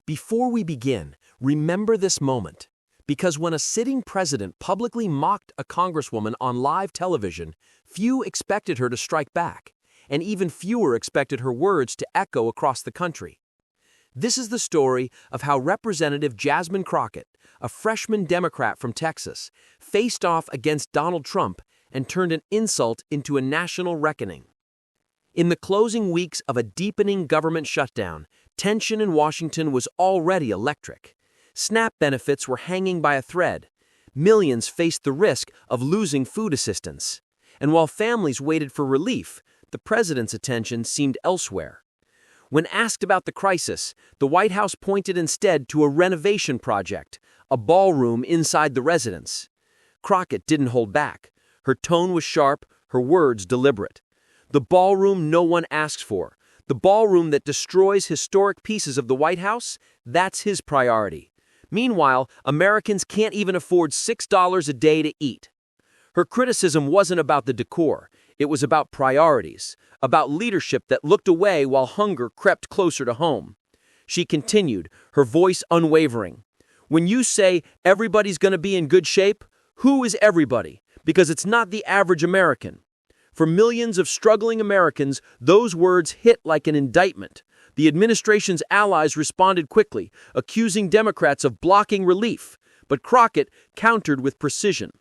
Before we begin, remember this moment. Because when a sitting president publicly mocked a congresswoman on live television, few expected her to strike back, and even fewer expected her words to echo across the country. This is the story of how Representative Jasmine Crockett, a freshman Democrat from Texas, faced off against Donald Trump and turned an insult into a national reckoning. In the closing weeks of a deepening government shutdown, tension in Washington was already electric. SNAP benefits were hanging by a thread. Millions faced the risk of losing food assistance. And while families waited for relief, the president's attention seemed elsewhere. When asked about the crisis, the White House pointed instead to a renovation project, a ballroom inside the residence. Crockett didn't hold back. Her tone was sharp, her words deliberate. The ballroom no one asks for, the ballroom that destroys historic pieces of the White House, that's his priority. Meanwhile, Americans can't even afford $6 a day to eat. Her criticism wasn't about the decor. It was about priorities, about leadership that looked away while hunger crept closer to home. She continued, her voice unwavering. When you say everybody's going to be in good shape, who is everybody? Because it's not the average American. For millions of struggling Americans, those words hit like an indictment. The administration's allies responded quickly, accusing Democrats of blocking relief, but Crockett countered with precision.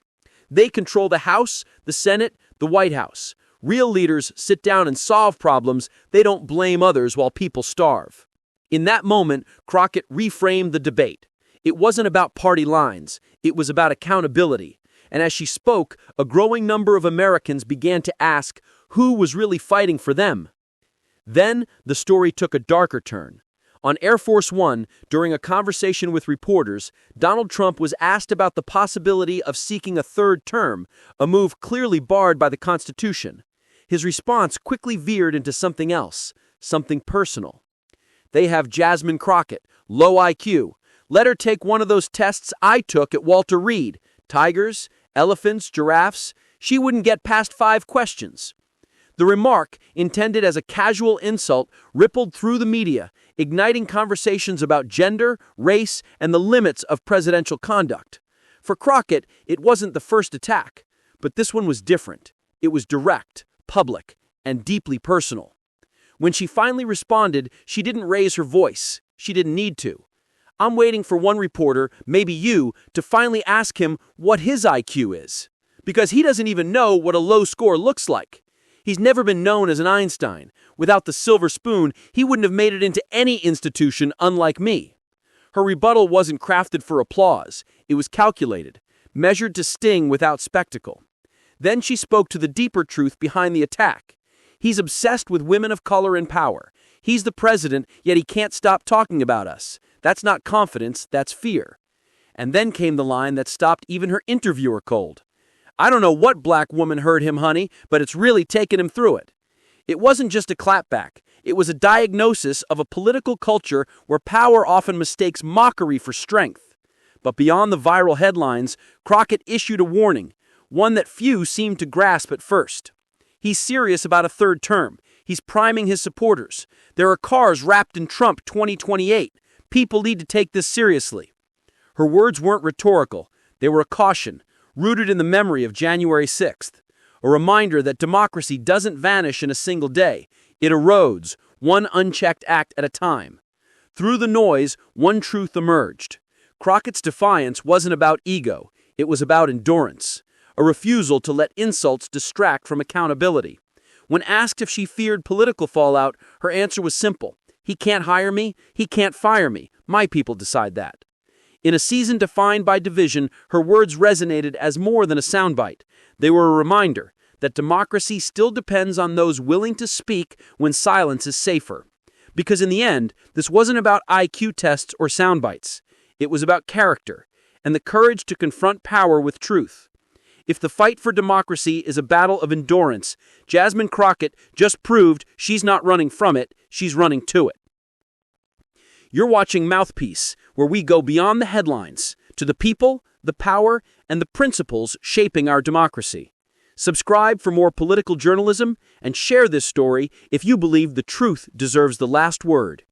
They control the House, the Senate, the White House. Real leaders sit down and solve problems. They don't blame others while people starve. In that moment, Crockett reframed the debate. It wasn't about party lines. It was about accountability. And as she spoke, a growing number of Americans began to ask who was really fighting for them. Then, the story took a darker turn. On Air Force One, during a conversation with reporters, Donald Trump was asked about the possibility of seeking a third term, a move clearly barred by the Constitution. His response quickly veered into something else, something personal. They have Jasmine Crockett, low IQ. Let her take one of those tests I took at Walter Reed. Tigers, elephants, giraffes. She wouldn't get past 5 questions. The remark, intended as a casual insult, rippled through the media, igniting conversations about gender, race, and the limits of presidential conduct. For Crockett, it wasn't the first attack, but this one was different. It was direct, public, and deeply personal. When she finally responded, she didn't raise her voice. She didn't need to. I'm waiting for one reporter, maybe you, to finally ask him what his IQ is. Because he doesn't even know what a low score looks like. He's never been known as an Einstein. Without the silver spoon, he wouldn't have made it into any institution unlike me. Her rebuttal wasn't crafted for applause. It was calculated, measured to sting without spectacle. Then she spoke to the deeper truth behind the attack. He's obsessed with women of color in power. He's the president, yet he can't stop talking about us. That's not confidence, that's fear. And then came the line that stopped even her interviewer cold. I don't know what black woman hurt him, honey, but it's really taken him through it. It wasn't just a clapback. It was a diagnosis of a political culture where power often mistakes mockery for strength. But beyond the viral headlines, Crockett issued a warning, one that few seemed to grasp at first. He's serious about a third term. He's priming his supporters. There are cars wrapped in Trump 2028. People need to take this seriously. Her words weren't rhetorical. They were a caution, rooted in the memory of January 6th, a reminder that democracy doesn't vanish in a single day. It erodes, one unchecked act at a time. Through the noise, one truth emerged. Crockett's defiance wasn't about ego. It was about endurance, a refusal to let insults distract from accountability. When asked if she feared political fallout, her answer was simple. He can't hire me. He can't fire me. My people decide that. In a season defined by division, her words resonated as more than a soundbite. They were a reminder that democracy still depends on those willing to speak when silence is safer. Because in the end, this wasn't about IQ tests or soundbites. It was about character and the courage to confront power with truth. If the fight for democracy is a battle of endurance, Jasmine Crockett just proved she's not running from it, she's running to it. You're watching Mouthpiece, where we go beyond the headlines to the people, the power, and the principles shaping our democracy. Subscribe for more political journalism and share this story if you believe the truth deserves the last word.